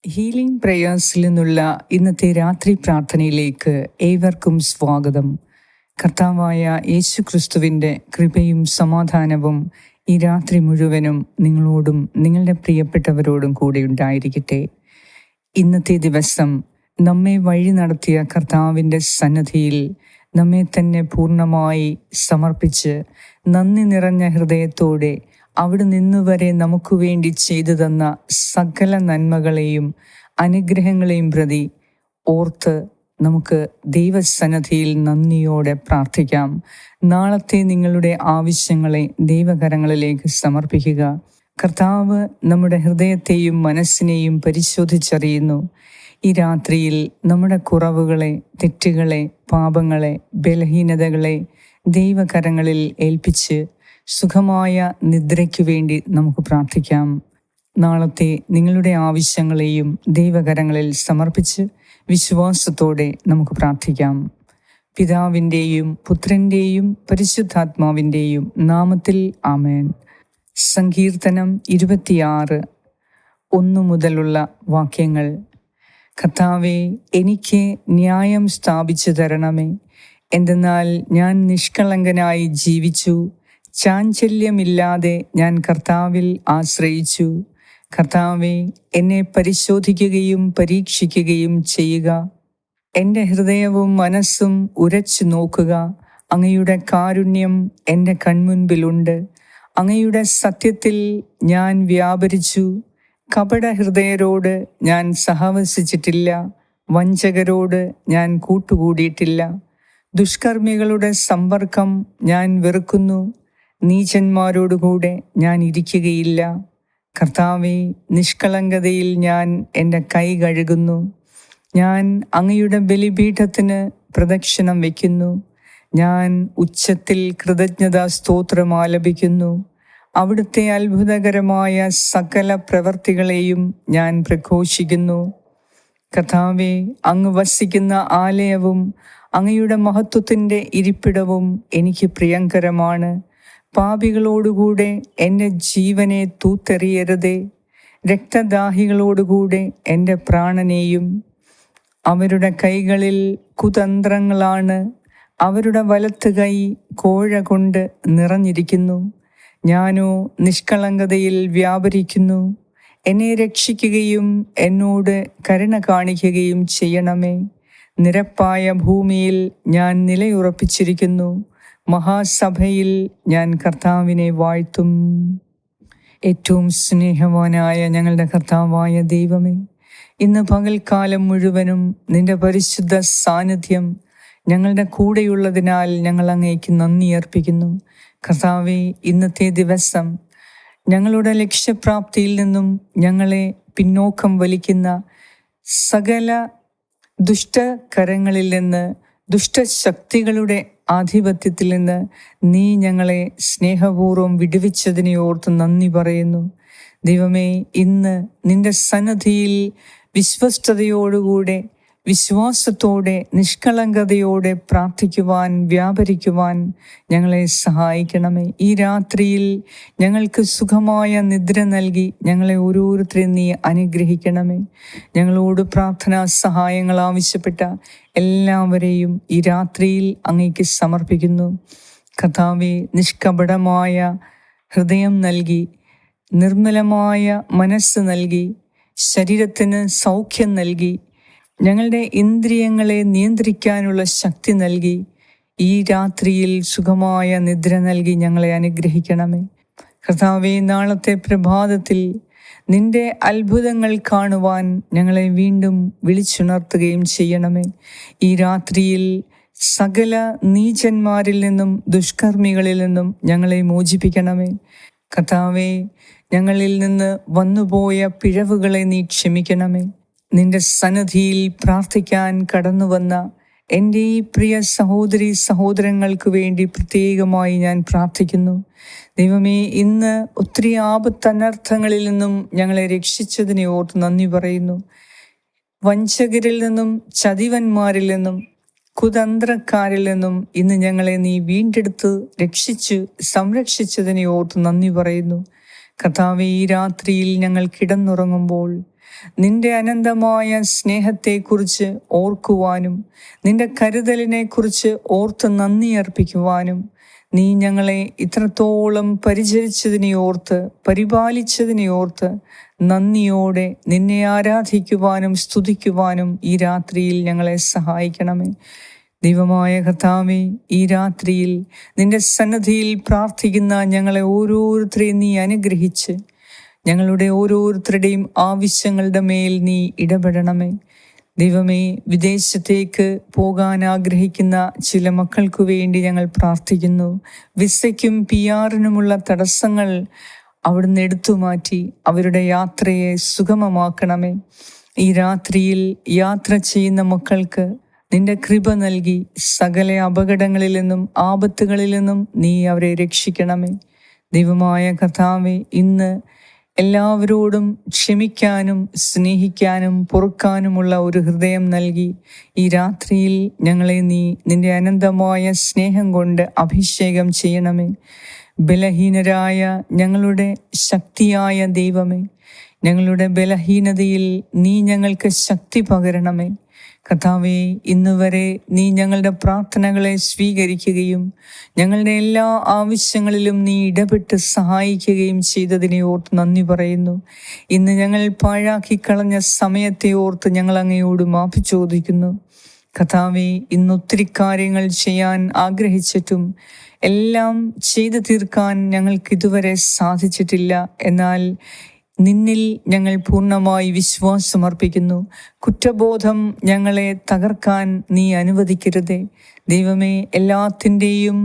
Healing പ്രേയേഴ്സിൽ നിന്നുള്ള ഇന്നത്തെ രാത്രി പ്രാർത്ഥനയിലേക്ക് ഏവർക്കും സ്വാഗതം. കർത്താവായ യേശു ക്രിസ്തുവിൻ്റെ കൃപയും സമാധാനവും ഈ രാത്രി മുഴുവനും നിങ്ങളോടും നിങ്ങളുടെ പ്രിയപ്പെട്ടവരോടും കൂടെ ഉണ്ടായിരിക്കട്ടെ. ഇന്നത്തെ ദിവസം നമ്മെ വഴി നടത്തിയ കർത്താവിൻ്റെ സന്നിധിയിൽ നമ്മെ തന്നെ പൂർണ്ണമായി സമർപ്പിച്ച് നന്ദി നിറഞ്ഞ ഹൃദയത്തോടെ അവിടെ നിന്നുവരെ നമുക്ക് വേണ്ടി ചെയ്തു തന്ന സകല നന്മകളെയും അനുഗ്രഹങ്ങളെയും പ്രതി ഓർത്ത് നമുക്ക് ദൈവസന്നിധിയിൽ നന്ദിയോടെ പ്രാർത്ഥിക്കാം. നാളത്തെ നിങ്ങളുടെ ആവശ്യങ്ങളെ ദൈവകരങ്ങളിലേക്ക് സമർപ്പിക്കുക. കർത്താവ് നമ്മുടെ ഹൃദയത്തെയും മനസ്സിനെയും പരിശോധിച്ചറിയുന്നു. ഈ രാത്രിയിൽ നമ്മുടെ കുറവുകളെ, തെറ്റുകളെ, പാപങ്ങളെ, ബലഹീനതകളെ ദൈവകരങ്ങളിൽ ഏൽപ്പിച്ച് സുഖമായ നിദ്രയ്ക്കു വേണ്ടി നമുക്ക് പ്രാർത്ഥിക്കാം. നാളത്തെ നിങ്ങളുടെ ആവശ്യങ്ങളെയും ദൈവകരങ്ങളിൽ സമർപ്പിച്ച് വിശ്വാസത്തോടെ നമുക്ക് പ്രാർത്ഥിക്കാം. പിതാവിൻ്റെയും പുത്രൻ്റെയും പരിശുദ്ധാത്മാവിൻ്റെയും നാമത്തിൽ ആമേൻ. സങ്കീർത്തനം 26 1 മുതലുള്ള വാക്യങ്ങൾ. കർത്താവേ, എനിക്ക് ന്യായം സ്ഥാപിച്ചു തരണമേ. എന്തെന്നാൽ ഞാൻ നിഷ്കളങ്കനായി ജീവിച്ചു, ചാഞ്ചല്യമില്ലാതെ ഞാൻ കർത്താവിൽ ആശ്രയിച്ചു. കർത്താവേ, എന്നെ പരിശോധിക്കുകയും പരീക്ഷിക്കുകയും ചെയ്യുക. എൻ്റെ ഹൃദയവും മനസ്സും ഉരച്ചു നോക്കുക. അങ്ങയുടെ കാരുണ്യം എൻ്റെ കൺമുൻപിലുണ്ട്. അങ്ങയുടെ സത്യത്തിൽ ഞാൻ വ്യാപരിച്ചു. കപടഹൃദയരോട് ഞാൻ സഹവസിച്ചിട്ടില്ല, വഞ്ചകരോട് ഞാൻ കൂട്ടുകൂടിയിട്ടില്ല. ദുഷ്കർമ്മികളുടെ സമ്പർക്കം ഞാൻ വെറുക്കുന്നു. നീചന്മാരോടുകൂടെ ഞാൻ ഇരിക്കുകയില്ല. കർത്താവേ, നിഷ്കളങ്കതയിൽ ഞാൻ എൻ്റെ കൈ കഴുകുന്നു. ഞാൻ അങ്ങയുടെ ബലിപീഠത്തിന് പ്രദക്ഷിണം വയ്ക്കുന്നു. ഞാൻ ഉച്ചത്തിൽ കൃതജ്ഞതാ സ്തോത്രം ആലപിക്കുന്നു. അവിടുത്തെ അത്ഭുതകരമായ സകല പ്രവർത്തികളെയും ഞാൻ പ്രഘോഷിക്കുന്നു. കർത്താവേ, അങ്ങ് വസിക്കുന്ന ആലയവും അങ്ങയുടെ മഹത്വത്തിൻ്റെ ഇരിപ്പിടവും എനിക്ക് പ്രിയങ്കരമാണ്. പാപികളോടുകൂടെ എൻ്റെ ജീവനെ തൂത്തെറിയരുതേ. രക്തദാഹികളോടുകൂടെ എൻ്റെ പ്രാണനെയും. അവരുടെ കൈകളിൽ കുതന്ത്രങ്ങളാണ്. അവരുടെ വലത്ത് കൈ കോഴ കൊണ്ട് നിറഞ്ഞിരിക്കുന്നു. ഞാനോ നിഷ്കളങ്കതയിൽ വ്യാപരിക്കുന്നു. എന്നെ രക്ഷിക്കുകയും എന്നോട് കരുണ കാണിക്കുകയും ചെയ്യണമേ. നിരപ്പായ ഭൂമിയിൽ ഞാൻ നിലയുറപ്പിച്ചിരിക്കുന്നു. മഹാസഭയിൽ ഞാൻ കർത്താവിനെ വാഴ്ത്തും. ഏറ്റവും സ്നേഹവാനായ ഞങ്ങളുടെ കർത്താവായ ദൈവമേ, ഇന്ന് പകൽക്കാലം മുഴുവനും നിന്റെ പരിശുദ്ധ സാന്നിധ്യം ഞങ്ങളുടെ കൂടെയുള്ളതിനാൽ ഞങ്ങൾ അങ്ങേക്ക് നന്ദി അർപ്പിക്കുന്നു. കർത്താവേ, ഇന്നത്തെ ദിവസം ഞങ്ങളുടെ ലക്ഷ്യപ്രാപ്തിയിൽ നിന്നും ഞങ്ങളെ പിന്നോക്കം വലിക്കുന്ന സകല ദുഷ്ടകരങ്ങളിൽ നിന്ന്, ദുഷ്ടശക്തികളുടെ ആധിപത്യത്തിൽ നിന്ന് നീ ഞങ്ങളെ സ്നേഹപൂർവ്വം വിടുവിച്ചതിനെ ഓർത്ത് നന്ദി പറയുന്നു. ദൈവമേ, ഇന്ന് നിന്റെ സന്നിധിയിൽ വിശ്വസ്തയോടുകൂടെ, വിശ്വാസത്തോടെ, നിഷ്കളങ്കതയോടെ പ്രാർത്ഥിക്കുവാൻ, വ്യാപരിക്കുവാൻ ഞങ്ങളെ സഹായിക്കണമേ. ഈ രാത്രിയിൽ ഞങ്ങൾക്ക് സുഖമായ നിദ്ര നൽകി ഞങ്ങളെ ഓരോരുത്തരെയും നീ അനുഗ്രഹിക്കണമേ. ഞങ്ങളോട് പ്രാർത്ഥനാ സഹായങ്ങൾ ആവശ്യപ്പെട്ട എല്ലാവരെയും ഈ രാത്രിയിൽ അങ്ങേക്ക് സമർപ്പിക്കുന്നു. കർത്താവേ, നിഷ്കപടമായ ഹൃദയം നൽകി, നിർമ്മലമായ മനസ്സ് നൽകി, ശരീരത്തിന് സൗഖ്യം നൽകി, ഞങ്ങളുടെ ഇന്ദ്രിയങ്ങളെ നിയന്ത്രിക്കാനുള്ള ശക്തി നൽകി, ഈ രാത്രിയിൽ സുഖമായ നിദ്ര നൽകി ഞങ്ങളെ അനുഗ്രഹിക്കണമേ. കർത്താവേ, നാളത്തെ പ്രഭാതത്തിൽ നിന്റെ അത്ഭുതങ്ങൾ കാണുവാൻ ഞങ്ങളെ വീണ്ടും വിളിച്ചുണർത്തുകയും ചെയ്യണമേ. ഈ രാത്രിയിൽ സകല നീചന്മാരിൽ നിന്നും, ദുഷ്കർമ്മികളിൽ നിന്നും ഞങ്ങളെ മോചിപ്പിക്കണമേ. കർത്താവേ, ഞങ്ങളിൽ നിന്ന് വന്നുപോയ പിഴവുകളെ നീ ക്ഷമിക്കണമേ. നിന്റെ സന്നിധിയിൽ പ്രാർത്ഥിക്കാൻ കടന്നു വന്ന എൻ്റെ ഈ പ്രിയ സഹോദരി സഹോദരങ്ങൾക്ക് വേണ്ടി പ്രത്യേകമായി ഞാൻ പ്രാർത്ഥിക്കുന്നു. ദൈവമേ, ഇന്ന് ഒത്തിരി ആപത്തനർത്ഥങ്ങളിൽ നിന്നും ഞങ്ങളെ രക്ഷിച്ചതിനെ ഓർത്ത് നന്ദി പറയുന്നു. വഞ്ചകരിൽ നിന്നും, ചതിവന്മാരിൽ നിന്നും, കുതന്ത്രക്കാരിൽ നിന്നും ഇന്ന് ഞങ്ങളെ നീ വീണ്ടെടുത്ത് രക്ഷിച്ച് സംരക്ഷിച്ചതിനെ ഓർത്ത് നന്ദി പറയുന്നു. കർത്താവേ, ഈ രാത്രിയിൽ ഞങ്ങൾ കിടന്നുറങ്ങുമ്പോൾ നിന്റെ അനന്തമായ സ്നേഹത്തെക്കുറിച്ച് ഓർക്കുവാനും നിന്റെ കരുതലിനെക്കുറിച്ച് ഓർത്ത് നന്ദി അർപ്പിക്കുവാനും നീ ഞങ്ങളെ ഇത്രത്തോളം പരിചരിച്ചതിനെ ഓർത്ത് പരിപാലിച്ചതിനെ ഓർത്ത് നന്ദിയോടെ നിന്നെ ആരാധിക്കുവാനും സ്തുതിക്കുവാനും ഈ രാത്രിയിൽ ഞങ്ങളെ സഹായിക്കണമേ. ദൈവമായ കർത്താവേ, ഈ രാത്രിയിൽ നിന്റെ സന്നിധിയിൽ പ്രാർത്ഥിക്കുന്ന ഞങ്ങളെ ഓരോരുത്തരെയും നീ അനുഗ്രഹിച്ച് ഞങ്ങളുടെ ഓരോരുത്തരുടെയും ആവശ്യങ്ങളുടെ മേൽ നീ ഇടപെടണമേ. ദൈവമേ, വിദേശത്തേക്ക് പോകാൻ ആഗ്രഹിക്കുന്ന ചില മക്കൾക്കു വേണ്ടി ഞങ്ങൾ പ്രാർത്ഥിക്കുന്നു. വിസയ്ക്കും PR-നുമുള്ള തടസ്സങ്ങൾ അവിടുന്ന് എടുത്തുമാറ്റി അവരുടെ യാത്രയെ സുഗമമാക്കണമേ. ഈ രാത്രിയിൽ യാത്ര ചെയ്യുന്ന മക്കൾക്ക് നിന്റെ കൃപ നൽകി സകല അപകടങ്ങളിൽ നിന്നും ആപത്തുകളിൽ നിന്നും നീ അവരെ രക്ഷിക്കണമേ. ദൈവമായ കർത്താവേ, ഇന്ന് എല്ലാവരോടും ക്ഷമിക്കാനും സ്നേഹിക്കാനും പൊറുക്കാനുമുള്ള ഒരു ഹൃദയം നൽകി ഈ രാത്രിയിൽ ഞങ്ങളെ നീ നിന്റെ അനന്തമായ സ്നേഹം കൊണ്ട് അഭിഷേകം ചെയ്യണമേ. ബലഹീനരായ ഞങ്ങളുടെ ശക്തിയായ ദൈവമേ, ഞങ്ങളുടെ ബലഹീനതയിൽ നീ ഞങ്ങൾക്ക് ശക്തി പകരണമേ. കർത്താവേ, ഇന്നുവരെ നീ ഞങ്ങളുടെ പ്രാർത്ഥനകളെ സ്വീകരിക്കുകയും ഞങ്ങളുടെ എല്ലാ ആവശ്യങ്ങളിലും നീ ഇടപെട്ട് സഹായിക്കുകയും ചെയ്തതിനെ ഓർത്ത് നന്ദി പറയുന്നു. ഇന്ന് ഞങ്ങൾ പാഴാക്കി കളഞ്ഞ സമയത്തെ ഓർത്ത് ഞങ്ങൾ അങ്ങയോട് മാപ്പ് ചോദിക്കുന്നു. കർത്താവേ, ഇന്നൊത്തിരി കാര്യങ്ങൾ ചെയ്യാൻ ആഗ്രഹിച്ചിട്ടും എല്ലാം ചെയ്തു തീർക്കാൻ ഞങ്ങൾക്ക് ഇതുവരെ സാധിച്ചിട്ടില്ല. എന്നാൽ നിന്നിൽ ഞങ്ങൾ പൂർണ്ണമായി വിശ്വാസമർപ്പിക്കുന്നു. കുറ്റബോധം ഞങ്ങളെ തകർക്കാൻ നീ അനുവദിക്കരുതേ. ദൈവമേ, എല്ലാത്തിൻ്റെയും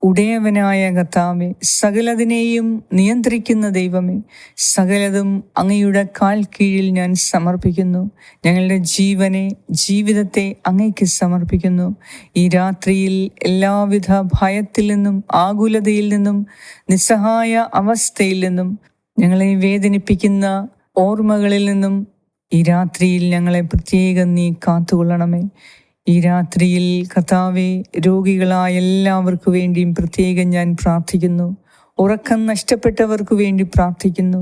ഉടയവനായ കർത്താവേ, സകലതിനെയും നിയന്ത്രിക്കുന്ന ദൈവമേ, സകലതും അങ്ങയുടെ കാൽ കീഴിൽ ഞാൻ സമർപ്പിക്കുന്നു. ഞങ്ങളുടെ ജീവിതത്തെ അങ്ങയ്ക്ക് സമർപ്പിക്കുന്നു. ഈ രാത്രിയിൽ എല്ലാവിധ ഭയത്തിൽ നിന്നും ആകുലതയിൽ നിന്നും നിസ്സഹായ അവസ്ഥയിൽ നിന്നും ഞങ്ങളെ വേദനിപ്പിക്കുന്ന ഓർമ്മകളിൽ നിന്നും ഈ രാത്രിയിൽ ഞങ്ങളെ പ്രത്യേകം നീ കാത്തുകൊള്ളണമേ. ഈ രാത്രിയിൽ കർത്താവേ, രോഗികളായ എല്ലാവർക്കു വേണ്ടിയും പ്രത്യേകം ഞാൻ പ്രാർത്ഥിക്കുന്നു. ഉറക്കം നഷ്ടപ്പെട്ടവർക്ക് വേണ്ടി പ്രാർത്ഥിക്കുന്നു.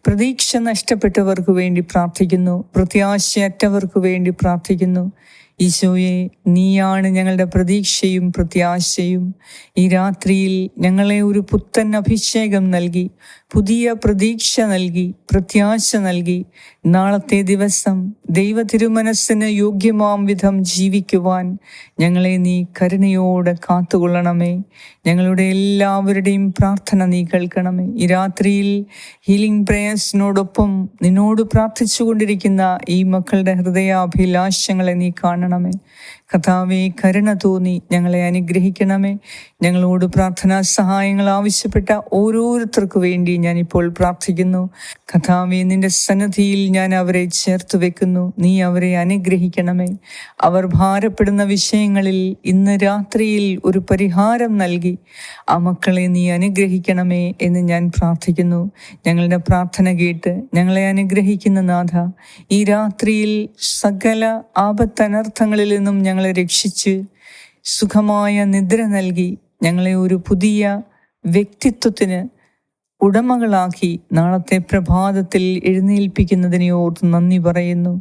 പ്രതീക്ഷ നഷ്ടപ്പെട്ടവർക്ക് വേണ്ടി പ്രാർത്ഥിക്കുന്നു. പ്രത്യാശയറ്റവർക്ക് വേണ്ടി പ്രാർത്ഥിക്കുന്നു. ഈശോയെ, നീയാണ് ഞങ്ങളുടെ പ്രതീക്ഷയും പ്രത്യാശയും. ഈ രാത്രിയിൽ ഞങ്ങളെ ഒരു പുത്തൻ അഭിഷേകം നൽകി, പുതിയ പ്രതീക്ഷ നൽകി, പ്രത്യാശ നൽകി നാളത്തെ ദിവസം ദൈവ തിരുമനസ്സിന് യോഗ്യമാം വിധം ജീവിക്കുവാൻ ഞങ്ങളെ നീ കരുണയോടെ കാത്തുകൊള്ളണമേ. ഞങ്ങളുടെ എല്ലാവരുടെയും പ്രാർത്ഥന നീ കേൾക്കണമേ. ഈ രാത്രിയിൽ ഹീലിംഗ് പ്രേയേഴ്സിനോടൊപ്പം നിന്നോട് പ്രാർത്ഥിച്ചു കൊണ്ടിരിക്കുന്ന ഈ മക്കളുടെ ഹൃദയാഭിലാഷങ്ങളെ നീ കാണണമേ. കർത്താവേ, കരുണ തോന്നി ഞങ്ങളെ അനുഗ്രഹിക്കണമേ. ഞങ്ങളോട് പ്രാർത്ഥനാ സഹായങ്ങൾ ആവശ്യപ്പെട്ട ഓരോരുത്തർക്കു വേണ്ടി ഞാനിപ്പോൾ പ്രാർത്ഥിക്കുന്നു. കർത്താവേ, നിന്റെ സന്നിധിയിൽ ഞാൻ അവരെ ചേർത്ത് വെക്കുന്നു. നീ അവരെ അനുഗ്രഹിക്കണമേ. അവർ ഭാരപ്പെടുന്ന വിഷയങ്ങളിൽ ഇന്ന് രാത്രിയിൽ ഒരു പരിഹാരം നൽകി ആ മക്കളെ നീ അനുഗ്രഹിക്കണമേ എന്ന് ഞാൻ പ്രാർത്ഥിക്കുന്നു. ഞങ്ങളുടെ പ്രാർത്ഥന കേട്ട് ഞങ്ങളെ അനുഗ്രഹിക്കുന്ന നാഥ, ഈ രാത്രിയിൽ സകല ആപത്തനർത്ഥങ്ങളിൽ നിന്നും ഞങ്ങളെ രക്ഷിച്ച് സുഖമായ നിദ്ര നൽകി ഞങ്ങളെ ഒരു പുതിയ വ്യക്തിത്വത്തിന് ഉടമകളാക്കി നാളത്തെ പ്രഭാതത്തിൽ എഴുന്നേൽപ്പിക്കുന്നതിനെ ഓർത്ത് നന്ദി പറയുന്നു.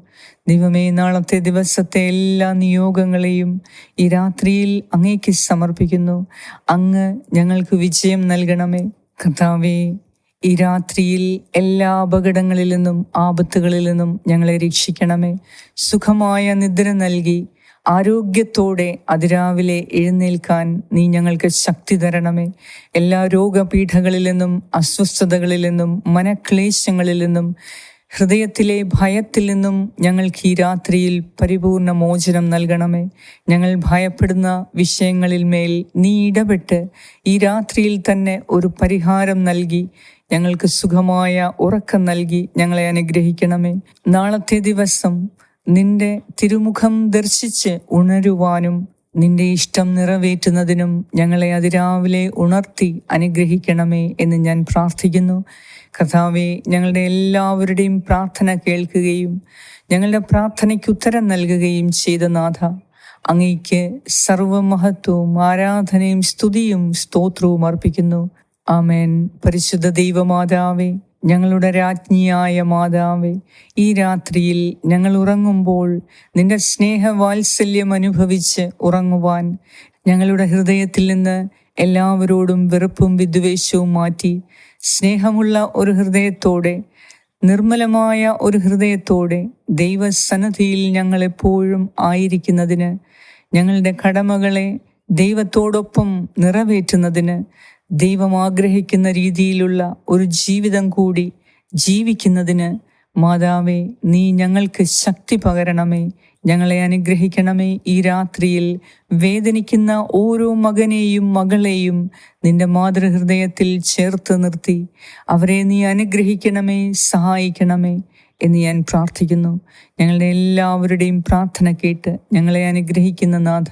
ദൈവമേ, നാളത്തെ ദിവസത്തെ എല്ലാ നിയോഗങ്ങളെയും ഈ രാത്രിയിൽ അങ്ങേക്ക് സമർപ്പിക്കുന്നു. അങ്ങ് ഞങ്ങൾക്ക് വിജയം നൽകണമേ. കർത്താവേ, ഈ രാത്രിയിൽ എല്ലാ അപകടങ്ങളിൽ നിന്നും ആപത്തുകളിൽ നിന്നും ഞങ്ങളെ രക്ഷിക്കണമേ. സുഖമായ നിദ്ര നൽകി ആരോഗ്യത്തോടെ അതിരാവിലെ എഴുന്നേൽക്കാൻ നീ ഞങ്ങൾക്ക് ശക്തി തരണമേ. എല്ലാ രോഗപീഠകളിൽ നിന്നും അസ്വസ്ഥതകളിൽ നിന്നും മനക്ലേശങ്ങളിൽ നിന്നും ഹൃദയത്തിലെ ഭയത്തിൽ നിന്നും ഞങ്ങൾക്ക് ഈ രാത്രിയിൽ പരിപൂർണ മോചനം നൽകണമേ. ഞങ്ങൾ ഭയപ്പെടുന്ന വിഷയങ്ങളിൽ മേൽ നീ ഇടപെട്ട് ഈ രാത്രിയിൽ തന്നെ ഒരു പരിഹാരം നൽകി ഞങ്ങൾക്ക് സുഖമായ ഉറക്കം നൽകി ഞങ്ങളെ അനുഗ്രഹിക്കണമേ. നാളത്തെ ദിവസം നിന്റെ തിരുമുഖം ദർശിച്ച് ഉണരുവാനും നിന്റെ ഇഷ്ടം നിറവേറ്റുന്നതിനും ഞങ്ങളെ അതിരാവിലെ ഉണർത്തി അനുഗ്രഹിക്കണമേ എന്ന് ഞാൻ പ്രാർത്ഥിക്കുന്നു. കർത്താവേ, ഞങ്ങളുടെ എല്ലാവരുടെയും പ്രാർത്ഥന കേൾക്കുകയും ഞങ്ങളുടെ പ്രാർത്ഥനയ്ക്ക് ഉത്തരം നൽകുകയും ചെയ്ത നാഥ, അങ്ങയ്ക്ക് സർവമഹത്വവും ആരാധനയും സ്തുതിയും സ്തോത്രവും അർപ്പിക്കുന്നു. ആമേൻ. പരിശുദ്ധ ദൈവമാതാവേ, ഞങ്ങളുടെ രാജ്ഞിയായ മാതാവേ, ഈ രാത്രിയിൽ ഞങ്ങൾ ഉറങ്ങുമ്പോൾ നിന്റെ സ്നേഹവാത്സല്യം അനുഭവിച്ച് ഉറങ്ങുവാൻ ഞങ്ങളുടെ ഹൃദയത്തിൽ നിന്ന് എല്ലാവരോടും വെറുപ്പും വിദ്വേഷവും മാറ്റി സ്നേഹമുള്ള ഒരു ഹൃദയത്തോടെ, നിർമ്മലമായ ഒരു ഹൃദയത്തോടെ ദൈവസന്നിധിയിൽ ഞങ്ങളെപ്പോഴും ആയിരിക്കുന്നതിന്, ഞങ്ങളുടെ കടമകളെ ദൈവത്തോടൊപ്പം നിറവേറ്റുന്നതിന്, ദൈവം ആഗ്രഹിക്കുന്ന രീതിയിലുള്ള ഒരു ജീവിതം കൂടി ജീവിക്കുന്നതിന് മാതാവേ, നീ ഞങ്ങൾക്ക് ശക്തി പകരണമേ, ഞങ്ങളെ അനുഗ്രഹിക്കണമേ. ഈ രാത്രിയിൽ വേദനിക്കുന്ന ഓരോ മകനെയും മകളെയും നിന്റെ മാതൃഹൃദയത്തിൽ ചേർത്ത് നിർത്തി അവരെ നീ അനുഗ്രഹിക്കണമേ, സഹായിക്കണമേ എന്ന് ഞാൻ പ്രാർത്ഥിക്കുന്നു. ഞങ്ങളുടെ എല്ലാവരുടെയും പ്രാർത്ഥന കേട്ട് ഞങ്ങളെ അനുഗ്രഹിക്കുന്ന നാഥ,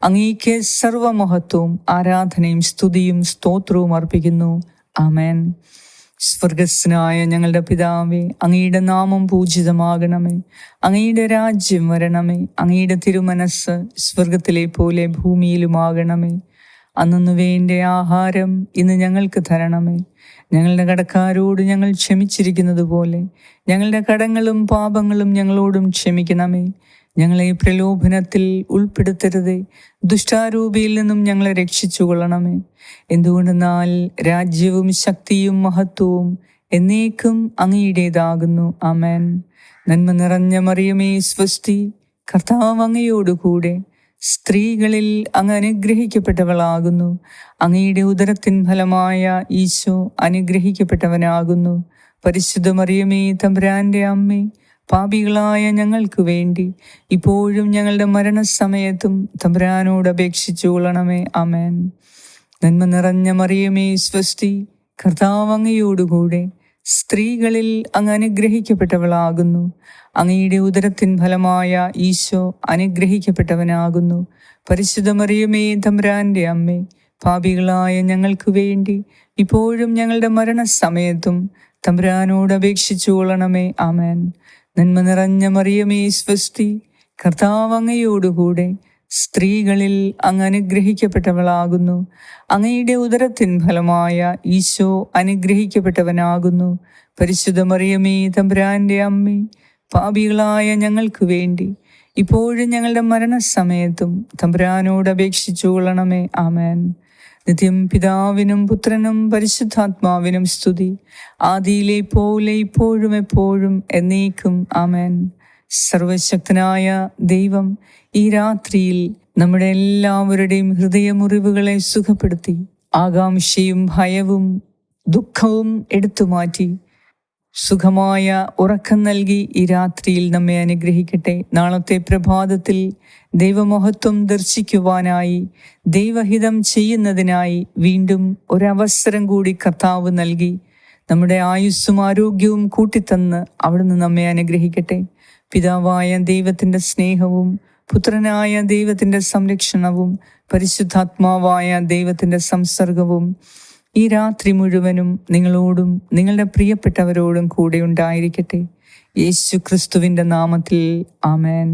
അങ്ങേക്ക് സർവമഹത്വവും ആരാധനയും സ്തുതിയും സ്തോത്രവും അർപ്പിക്കുന്നു. ആമേൻ. സ്വർഗസ്നായ ഞങ്ങളുടെ പിതാവേ, അങ്ങയുടെ നാമം പൂജിതമാകണമേ, അങ്ങയുടെ രാജ്യം വരണമേ, അങ്ങയുടെ തിരുമനസ് സ്വർഗത്തിലെ പോലെ ഭൂമിയിലുമാകണമേ. അന്നു വേണ്ട ആഹാരം ഇന്ന് ഞങ്ങൾക്ക് തരണമേ. ഞങ്ങളുടെ കടക്കാരോട് ഞങ്ങൾ ക്ഷമിച്ചിരിക്കുന്നത് പോലെ ഞങ്ങളുടെ കടങ്ങളും പാപങ്ങളും ഞങ്ങളോടും ക്ഷമിക്കണമേ. ഞങ്ങളെ പ്രലോഭനത്തിൽ ഉൾപ്പെടുത്തരുതേ, ദുഷ്ടാരൂപിയിൽ നിന്നും ഞങ്ങളെ രക്ഷിച്ചുകൊള്ളണമേ. എന്തുകൊണ്ടെന്നാൽ രാജ്യവും ശക്തിയും മഹത്വവും എന്നേക്കും അങ്ങയുടേതാകുന്നു. ആമേൻ. നന്മ നിറഞ്ഞ മറിയമേ സ്വസ്തി, കർത്താവ് അങ്ങയോടുകൂടെ സ്ത്രീകളിൽ അങ്ങ് അനുഗ്രഹിക്കപ്പെട്ടവളാകുന്നു. അങ്ങയുടെ ഉദരത്തിൻ ഫലമായ ഈശോ അനുഗ്രഹിക്കപ്പെട്ടവനാകുന്നു. പരിശുദ്ധ മറിയമേ തമ്പുരാന്റെ അമ്മേ, പാപികളായ ഞങ്ങൾക്ക് വേണ്ടി ഇപ്പോഴും ഞങ്ങളുടെ മരണസമയത്തും തമ്പുരാനോട് അപേക്ഷിച്ചു കൊള്ളണമേ. ആമേൻ. നന്മ നിറഞ്ഞ മറിയമേ സ്വസ്തി, കർത്താവ് അങ്ങയോടുകൂടെ സ്ത്രീകളിൽ അങ്ങ് അനുഗ്രഹിക്കപ്പെട്ടവളാകുന്നു. അങ്ങയുടെ ഉദരത്തിൻ ഫലമായ ഈശോ അനുഗ്രഹിക്കപ്പെട്ടവനാകുന്നു. പരിശുദ്ധ മറിയമേ തമ്പുരാന്റെ അമ്മേ, പാപികളായ ഞങ്ങൾക്ക് വേണ്ടി ഇപ്പോഴും ഞങ്ങളുടെ മരണസമയത്തും തമ്പുരാനോട് അപേക്ഷിച്ചു കൊള്ളണമേ. ആമേൻ. നന്മ നിറഞ്ഞ മറിയമേ സ്വസ്തി, കർത്താവ് അങ്ങയോടുകൂടെ സ്ത്രീകളിൽ അങ്ങ് അനുഗ്രഹിക്കപ്പെട്ടവളാകുന്നു. അങ്ങയുടെ ഉദരത്തിൻ ഫലമായ ഈശോ അനുഗ്രഹിക്കപ്പെട്ടവനാകുന്നു. പരിശുദ്ധ മറിയമേ തമ്പുരാന്റെ അമ്മേ, പാപികളായ ഞങ്ങൾക്ക് വേണ്ടി ഇപ്പോഴും ഞങ്ങളുടെ മരണസമയത്തും തമ്പുരാനോട് അപേക്ഷിച്ചു കൊള്ളണമേ. ആമേൻ. നിത്യം പിതാവിനും പുത്രനും പരിശുദ്ധാത്മാവിനും സ്തുതി, ആദിയിലെ പോലെ ഇപ്പോഴും എപ്പോഴും എന്നേക്കും. ആമേൻ. സർവശക്തനായ ദൈവം ഈ രാത്രിയിൽ നമ്മുടെ എല്ലാവരുടെയും ഹൃദയമുറിവുകളെ സുഖപ്പെടുത്തി ആകാംക്ഷയും ഭയവും ദുഃഖവും എടുത്തുമാറ്റി സുഖമായ ഉറക്കം നൽകി ഈ രാത്രിയിൽ നമ്മെ അനുഗ്രഹിക്കട്ടെ. നാളത്തെ പ്രഭാതത്തിൽ ദൈവമഹത്വം ദർശിക്കുവാനായി, ദൈവഹിതം ചെയ്യുന്നതിനായി വീണ്ടും ഒരവസരം കൂടി കർത്താവ് നൽകി നമ്മുടെ ആയുസ്സും ആരോഗ്യവും കൂട്ടിത്തന്ന് അവിടുന്ന് നമ്മെ അനുഗ്രഹിക്കട്ടെ. പിതാവായ ദൈവത്തിൻ്റെ സ്നേഹവും പുത്രനായ ദൈവത്തിൻ്റെ സംരക്ഷണവും പരിശുദ്ധാത്മാവായ ദൈവത്തിൻ്റെ സംസർഗവും ഈ രാത്രി മുഴുവനും നിങ്ങളോടും നിങ്ങളുടെ പ്രിയപ്പെട്ടവരോടും കൂടെ ഉണ്ടായിരിക്കട്ടെ. യേശു ക്രിസ്തുവിൻ്റെ നാമത്തിൽ. ആമേൻ.